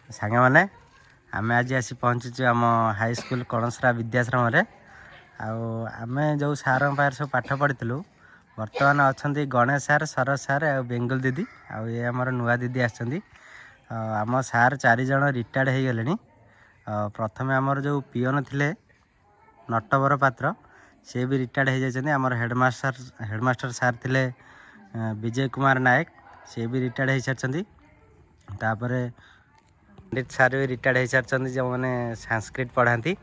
सांग मैंने आम आज आसी पहुँचीचु आम हाईस्कल कणसरा विद्याश्रम आम जो सार पाखे सब पाठ पढ़ी बर्तमान अच्छा गणेश सार सरस सार आ बेंगुल दीदी आम नुआ दीदी आम सार 4 जन रिटायर्ड हो गले। प्रथम आमर जो पियन थे नटवर पात्र सी भी रिटायर्ड हो जाती। आमर हेडमास्टर सार थे विजय कुमार नायक सी भी रिटायर्ड हो सारी। पंडित सार भी रिटायर्ड हो सारी जो मैंने संस्कृत पढ़ाती।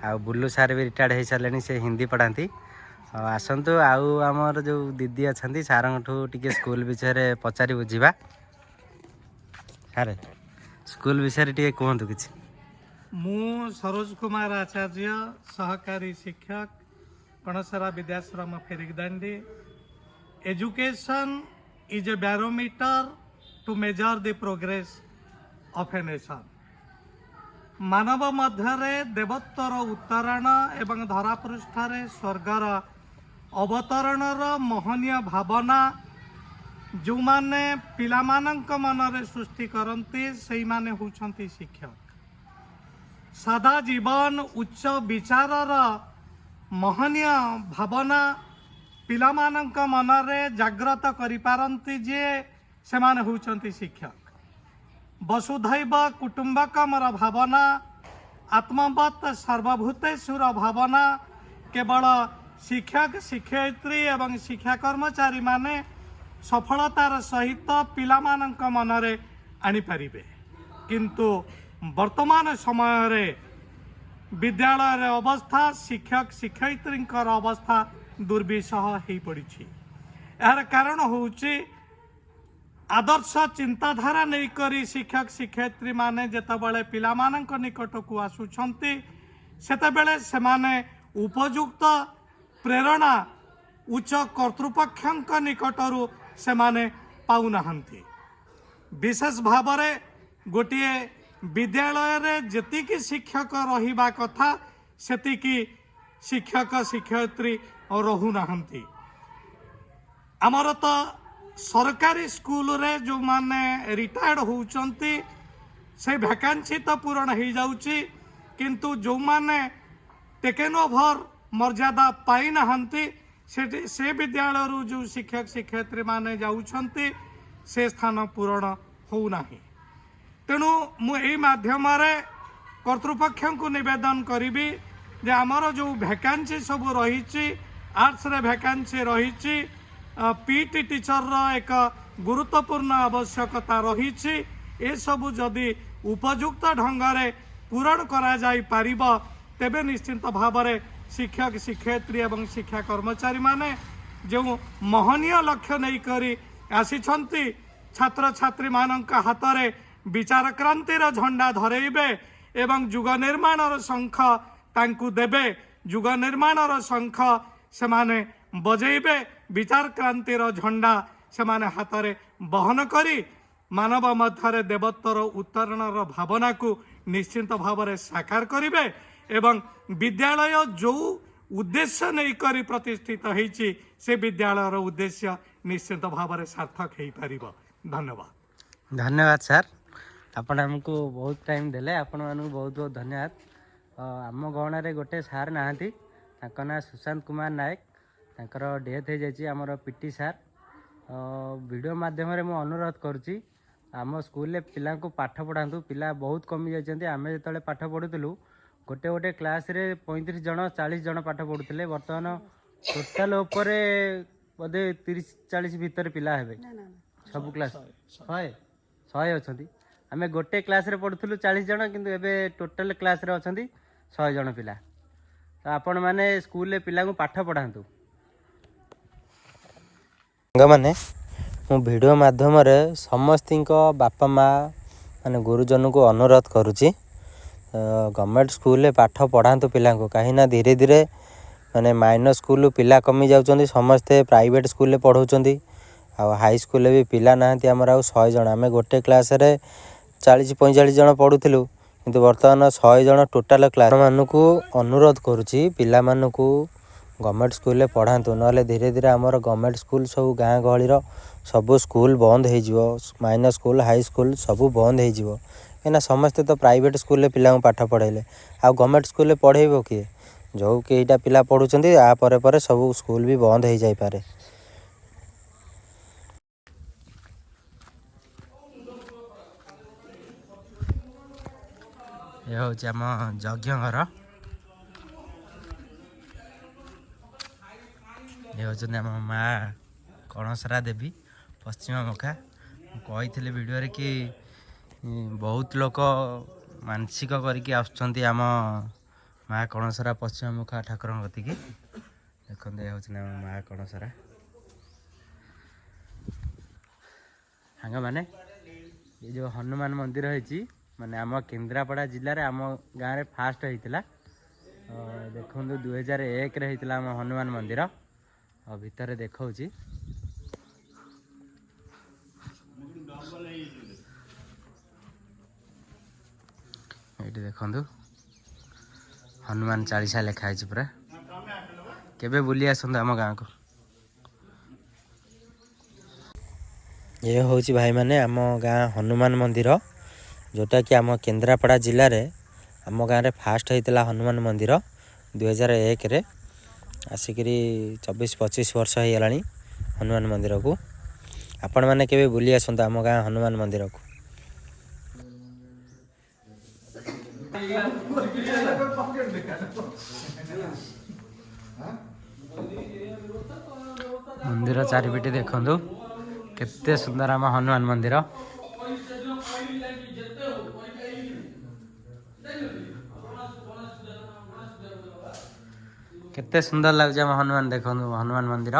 आ बुल्लू सार भी रिटायर्ड हो सारे से हिंदी पढ़ाती। आसतु आमर जो दीदी अच्छा सार टे स्कूल विषय पचारि बुझा। सारे स्कूल विषय टे कहतु कि मु सरोज कुमार आचार्य सहकारी शिक्षक कणसरा विद्याश्रम फेरिकदांडी। Education is a barometer to measure the progress of a nation. मानव मध्यरे देवत्वर उत्तरण एवं धरापृष्ठरे स्वर्गर अवतरणर महनीय भावना जो माने पिलामानंक मनरे सृष्टि करती से माने होउछंती शिक्षक। सादा जीवन उच्च विचारर महनीय भावना पिलामानंक मनरे जाग्रत करि पारंती जे से माने होउछंती शिक्षक। वसुधैव कुटुंबकमर भावना आत्मवत् सर्वभूतेषुर भावना केवल शिक्षक शिक्षयित्री एवं शिक्षा कर्मचारी माने सफलतार सहित पिलामानंक मनरे आनी पारिबे। किंतु वर्तमान समय रे विद्यालय अवस्था शिक्षक शिक्षयित्री अवस्था दुर्विषह हो पड़ी। यार कारण होउची आदर्श चिंताधारा नहीं करी शिक्षक शिक्षयित्री माने जेतेबेले पिलामानंक निकट को आसुछंती सेतेबेले सेमाने उपयुक्त प्रेरणा उच्च कर्तृपक्षंक निकटरू सेमाने पाउनाहंती। विशेष भावरे गोटिए विद्यालय रे जतिकी शिक्षक रहिबा कथा सेतिकी शिक्षक शिक्षयित्री रहुनाहंती। आमर तो सरकारी स्कूल रे जो माने रिटायर्ड होउचंती से वैकेंसी तो पूरण हो जाउची। किंतु जो माने टेकन ओवर मर्यादा पाई नाहंती से विद्यालय रू जो शिक्षक शिक्षयित्री माने जाउछंती से स्थान पूरण हो नाही। तेणु मु एई माध्यम रे कर्तृपक्ष को निवेदन करी जे आमर जो वैकेंसी सब रही आर्ट्स रे वैकेंसी रही पीटी टीचर रो एक गुरुत्वपूर्ण आवश्यकता रही ए सबु जदि उपयुक्त ढंग से पूरण करा जाई पारिबो तेबे निश्चित भाव में शिक्षक शिक्षयित्री एवं शिक्षा कर्मचारी माने जो महनीय लक्ष्य नहीं करी आसिछंती छात्र छात्री मानक हाथ में विचार क्रांतिर झंडा धरेइबे एवं युग निर्माणर शंख तांकु देबे। युग निर्माणर शंख से माने बजेइबे विचार क्रांतिर झंडा से माने हाथ में बहन करी मानव मध्य देवत्वर उत्तरणर भावना को निश्चित भाव में साकार करिवे एवं विद्यालय जो उद्देश्य नहीं करी प्रतिष्ठित होईची से विद्यालयर उद्देश्य निश्चित भाव में सार्थक हो पारिबो। धन्यवाद। धन्यवाद सर आपण हमको बहुत टाइम देले आपण मानू बहुत बहुत धन्यवाद। आम गणरे गोटे सार नाहंती तांको ना सुशांत कुमार नायक तांकर डेथ हो जाइए आमर पीटी सार। वीडियो माध्यम मु अनुरोध करुच्ची आम स्कूल पिला को पाठ पढ़ातु। पिला बहुत कमी जाइए। आम जो पाठ पढ़ुलु गोटे गोटे क्लास रे 35 जन 40 जन पाठ पढ़ुले बर्तमान टोटाल उपरे बोधे 30-40 भितर पिला हेबे सब क्लास 100 अच्छा। आम गोटे क्लास रे पढ़ुलु 40 जन किंतु एबे टोटाल क्लास रे अछंती 100 जन पिला। तो आपण माने स्कूल पिला को पाठ पढ़ातु। मैंने मु वीडियो माध्यम समस्त बापा माँ माने गुरुजन को अनुरोध करुच्ची गवर्नमेंट स्कूल पाठ पढ़ातु पिला को कहीं धीरे धीरे माने माइनस स्कूल पिला कमी जाउछंती समस्ते प्राइवेट स्कूल पढ़ाउछंती। हाई स्कूल भी पिला नाहंती आमर आ 100 जन। आम गोटे क्लास रे 40-45 जन पढ़ुलु किंतु बर्तमान 100 जन टोटाल क्लास मानक अनुरोध करुच्ची पिला मानकू गवर्नमेंट स्कूल पढ़ातु ना धीरे धीरे आमर गवर्नमेंट स्कूल सब गाँ गहली सब स्कूल बंद हो माइनस स्कूल हाई स्कूल सब बंद हो କାହିଁକିନା ସମସ୍ତେ ତ ପ୍ରାଇଭେଟ୍ ସ୍କୁଲରେ ପିଲାଙ୍କୁ ପାଠ ପଢ଼ାଇଲେ, ଆଉ ଗଭର୍ଣ୍ଣମେଣ୍ଟ ସ୍କୁଲରେ ପଢ଼ାଇବ କିଏ? ଯେଉଁ କେଇଟା ପିଲା ପଢ଼ୁଛନ୍ତି ଆ ପରେ ପରେ ସବୁ ସ୍କୁଲ ବି ବନ୍ଦ ହେଇଯାଇପାରେ। ଏ ହେଉଛି ଆମ ଯଜ୍ଞ ଘର। ଏ ହେଉଛନ୍ତି ଆମ ମା କଣସରା ଦେବୀ ପଶ୍ଚିମ ମୁଖା। ମୁଁ କହିଥିଲି ଭିଡ଼ିଓରେ କି ବହୁତ ଲୋକ ମାନସିକ କରିକି ଆସୁଛନ୍ତି ଆମ ମା କଣସରା ପଶ୍ଚିମ ମୁଖା ଠାକୁରଙ୍କ କତିକି। ଦେଖନ୍ତୁ ଏ ହେଉଛନ୍ତି ଆମ ମା କଣସରା। ସାଙ୍ଗମାନେ ଏ ଯେଉଁ ହନୁମାନ ମନ୍ଦିର ହେଇଛି ମାନେ ଆମ କେନ୍ଦ୍ରାପଡ଼ା ଜିଲ୍ଲାରେ ଆମ ଗାଁରେ ଫାଷ୍ଟ ହେଇଥିଲା। ଦେଖନ୍ତୁ 2001ରେ ହେଇଥିଲା ଆମ ହନୁମାନ ମନ୍ଦିର। ଆଉ ଭିତରେ ଦେଖାଉଛି ଏଇଠି ଦେଖନ୍ତୁ ହନୁମାନ ଚାଳିଶା ଲେଖା ହେଇଛି ପୁରା। କେବେ ବୁଲି ଆସନ୍ତୁ ଆମ ଗାଁକୁ। ଏ ହେଉଛି ଭାଇମାନେ ଆମ ଗାଁ ହନୁମାନ ମନ୍ଦିର, ଯେଉଁଟାକି ଆମ କେନ୍ଦ୍ରାପଡ଼ା ଜିଲ୍ଲାରେ ଆମ ଗାଁରେ ଫାଷ୍ଟ ହେଇଥିଲା ହନୁମାନ ମନ୍ଦିର 2001ରେ। ଆସିକିରି 24-25 ବର୍ଷ ହେଇଗଲାଣି ହନୁମାନ ମନ୍ଦିରକୁ। ଆପଣମାନେ କେବେ ବୁଲି ଆସନ୍ତୁ ଆମ ଗାଁ ହନୁମାନ ମନ୍ଦିରକୁ। ମନ୍ଦିର ଚାରିପଟେ ଦେଖନ୍ତୁ କେତେ ସୁନ୍ଦର ଆମ ହନୁମାନ ମନ୍ଦିର। କେତେ ସୁନ୍ଦର ଲାଗୁଛି ଆମ ହନୁମାନ। ଦେଖନ୍ତୁ ହନୁମାନ ମନ୍ଦିର।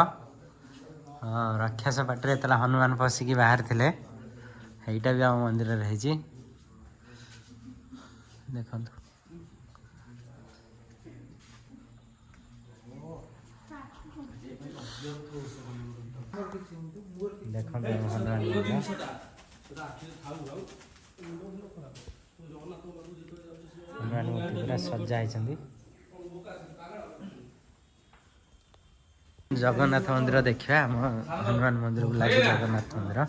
ରାକ୍ଷସ ପାଟିରେ ଯେତେବେଳେ ହନୁମାନ ପଶିକି ବାହାରିଥିଲେ ସେଇଟା ବି ଆମ ମନ୍ଦିରରେ ହେଇଛି। ଦେଖନ୍ତୁ ଦେଖନ୍ତୁ ଆମ ହନୁମାନ ମନ୍ଦିର। ହନୁମାନ ମୂର୍ତ୍ତି ପୁରା ସଜା ହେଇଛନ୍ତି। ଜଗନ୍ନାଥ ମନ୍ଦିର ଦେଖିବା। ଆମ ହନୁମାନ ମନ୍ଦିରକୁ ଲାଗି ଜଗନ୍ନାଥ ମନ୍ଦିର।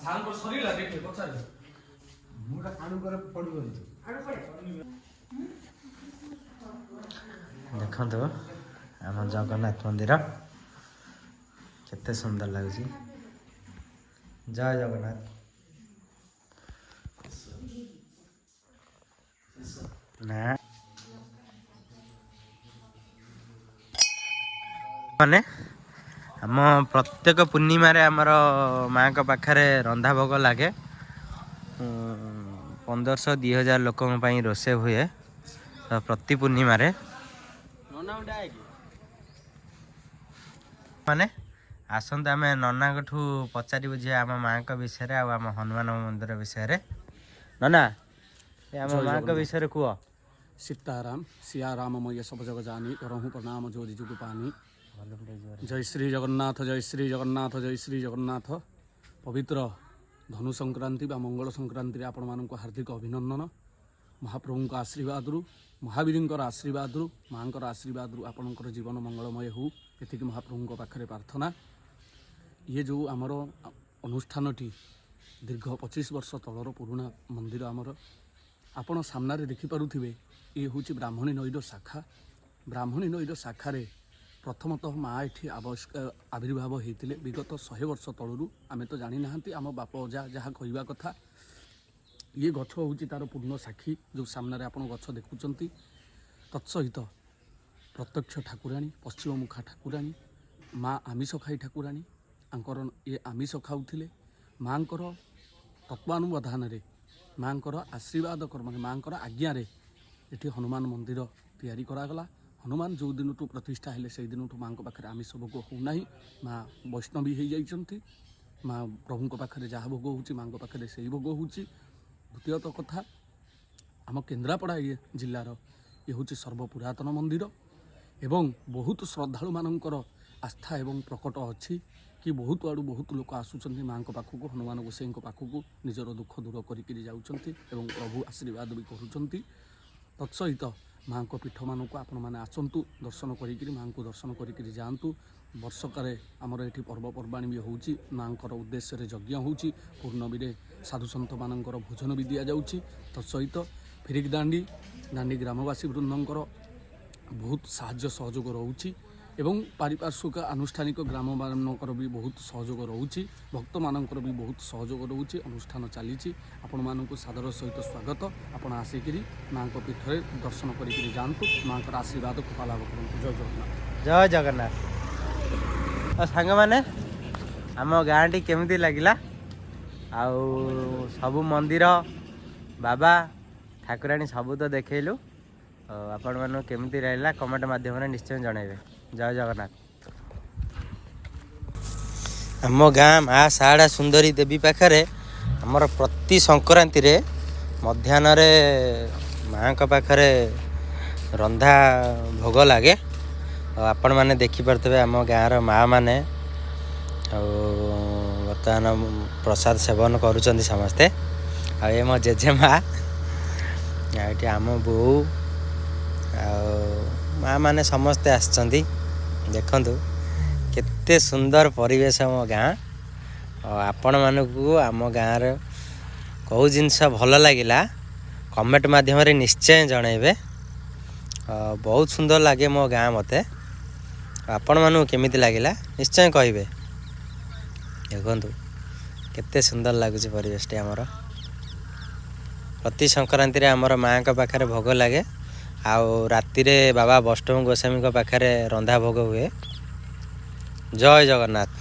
ଦେଖନ୍ତୁ ଆମ ଜଗନ୍ନାଥ ମନ୍ଦିର କେତେ ସୁନ୍ଦର ଲାଗୁଛି। ଜୟ ଜଗନ୍ନାଥ। ନା ମାନେ ଆମ ପ୍ରତ୍ୟେକ ପୂର୍ଣ୍ଣିମାରେ ଆମର ମାଙ୍କ ପାଖରେ ରନ୍ଧା ଭୋଗ ଲାଗେ। 1500-2000 ଲୋକଙ୍କ ପାଇଁ ରୋଷେଇ ହୁଏ ପ୍ରତି ପୂର୍ଣ୍ଣିମାରେ। ମାନେ ଆସନ୍ତୁ ଆମେ ନନାଙ୍କଠୁ ପଚାରିବୁ ଯେ ଆମ ମାଙ୍କ ବିଷୟରେ ଆଉ ଆମ ହନୁମାନ ମନ୍ଦିର ବିଷୟରେ। ନନା ଏ ଆମ ମାଙ୍କ ବିଷୟରେ କୁହ। सीताराम सिया राममय सब जग जानी करहूँ प्रणाम जोरी जुग पानी। जय श्री जगन्नाथ, जय श्री जगन्नाथ, जय श्री जगन्नाथ। पवित्र धनु संक्रांति बा मंगल संक्रांति आपण मानक हार्दिक अभिनंदन। महाप्रभु आशीर्वाद महावीर आशीर्वाद माँ आशीर्वाद आपणकर जीवन मंगलमय हो ये महाप्रभु पाखे प्रार्थना। ये जो आमर अनुष्ठान दीर्घ 25 वर्ष तलर पुराणा मंदिर आमर आपण सामने देखिपे। ये हूँ ब्राह्मणी नईर शाखा। ब्राह्मणी नईर शाखार प्रथमतः माँ ये आविर्भाव होते विगत 100 वर्ष तलू आम तो जानी ना आम बाप अजा जहाँ कहवा कथा। ये गछ हूँ तार पूर्ण साक्षी जो सामने आप गछ देखुं। तत्सहित प्रत्यक्ष ठाकुराणी पश्चिम मुखा ठाकुराणी माँ आमिष खाई ठाकुराणी आंकर ये आमिष खाऊले। माँ तत्वानुबधान माँ आशीर्वाद माने माँ आज्ञार ये हनुमान मंदिर तैयारी करागला। हनुमान जो दिन टू प्रतिष्ठा हेले से दिन टू माँ पाखे आमिष भोग होना। माँ वैष्णवी हो जाती। माँ प्रभु पाखे जहाँ भोग हो माँ पाखे से भोग हो। द्वितीयत कथा आम केन्द्रापड़ा ये जिलार ये हूँ सर्वपुरातन मंदिर एवं बहुत श्रद्धालु मानकर आस्था एवं प्रकट अच्छी कि बहुत आड़ू बहुत लोक आसुँच माँ पाखक हनुमान गोसाई पाखक निजर दुख दूर करके जाऊँच प्रभु आशीर्वाद भी करुँच। तत्सहित माँ पीठ मानक आपण मैंने आसतु दर्शन करी माँ को दर्शन करी जातु। ବର୍ଷକରେ ଆମର ଏଠି ପର୍ବପର୍ବାଣି ବି ହେଉଛି। ମାଆଙ୍କର ଉଦ୍ଦେଶ୍ୟରେ ଯଜ୍ଞ ହେଉଛି। ପୂର୍ଣ୍ଣମୀରେ ସାଧୁସନ୍ଥମାନଙ୍କର ଭୋଜନ ବି ଦିଆଯାଉଛି। ତତ୍ ସହିତ ଫିରିକି ଦାଣ୍ଡି ଗ୍ରାମବାସୀ ବୃନ୍ଦଙ୍କର ବହୁତ ସାହାଯ୍ୟ ସହଯୋଗ ରହୁଛି ଏବଂ ପାରିପାର୍ଶ୍ୱିକ ଆନୁଷ୍ଠାନିକ ଗ୍ରାମମାନଙ୍କର ବି ବହୁତ ସହଯୋଗ ରହୁଛି। ଭକ୍ତମାନଙ୍କର ବି ବହୁତ ସହଯୋଗ ରହୁଛି। ଅନୁଷ୍ଠାନ ଚାଲିଛି। ଆପଣମାନଙ୍କୁ ସାଦର ସହିତ ସ୍ୱାଗତ। ଆପଣ ଆସିକିରି ମାଆଙ୍କ ପୀଠରେ ଦର୍ଶନ କରିକିରି ଯାଆନ୍ତୁ। ମାଆଙ୍କର ଆଶୀର୍ବାଦ କୃପା ଲାଭ କରନ୍ତୁ। ଜୟ ଜଗନ୍ନାଥ। ଜୟ ଜଗନ୍ନାଥ। ଆଉ ସାଙ୍ଗମାନେ ଆମ ଗାଁଟି କେମିତି ଲାଗିଲା? ଆଉ ସବୁ ମନ୍ଦିର, ବାବା, ଠାକୁରାଣୀ ସବୁ ତ ଦେଖେଇଲୁ। ଆପଣମାନଙ୍କୁ କେମିତି ଲାଗିଲା କମେଣ୍ଟ ମାଧ୍ୟମରେ ନିଶ୍ଚୟ ଜଣାଇବେ। ଜୟ ଜଗନ୍ନାଥ। ଆମ ଗାଁ ମା ଶାରଳା ସୁନ୍ଦରୀ ଦେବୀ ପାଖରେ ଆମର ପ୍ରତି ସଂକ୍ରାନ୍ତିରେ ମଧ୍ୟାହ୍ନରେ ମାଆଙ୍କ ପାଖରେ ରନ୍ଧା ଭୋଗ ଲାଗେ। ଆଉ ଆପଣମାନେ ଦେଖିପାରୁଥିବେ ଆମ ଗାଁର ମାଆ ମାନେ ଆଉ ବର୍ତ୍ତମାନ ପ୍ରସାଦ ସେବନ କରୁଛନ୍ତି ସମସ୍ତେ। ଆଉ ଏ ମୋ ଜେଜେମା, ଆଉ ଏଠି ଆମ ବୋଉ ଆଉ ମାଆ ମାନେ ସମସ୍ତେ ଆସିଛନ୍ତି। ଦେଖନ୍ତୁ କେତେ ସୁନ୍ଦର ପରିବେଶ ଆମ ଗାଁ। ଆଉ ଆପଣମାନଙ୍କୁ ଆମ ଗାଁର କେଉଁ ଜିନିଷ ଭଲ ଲାଗିଲା କମେଣ୍ଟ ମାଧ୍ୟମରେ ନିଶ୍ଚୟ ଜଣାଇବେ। ବହୁତ ସୁନ୍ଦର ଲାଗେ ମୋ ଗାଁ ମୋତେ। ଆପଣମାନଙ୍କୁ କେମିତି ଲାଗିଲା ନିଶ୍ଚୟ କହିବେ। ଦେଖନ୍ତୁ କେତେ ସୁନ୍ଦର ଲାଗୁଛି ପରିବେଶଟି ଆମର। ପ୍ରତି ସଂକ୍ରାନ୍ତିରେ ଆମର ମାଆଙ୍କ ପାଖରେ ଭୋଗ ଲାଗେ। ଆଉ ରାତିରେ ବାବା ବୈଷ୍ଣବ ଗୋସ୍ୱାମୀଙ୍କ ପାଖରେ ରନ୍ଧା ଭୋଗ ହୁଏ। ଜୟ ଜଗନ୍ନାଥ।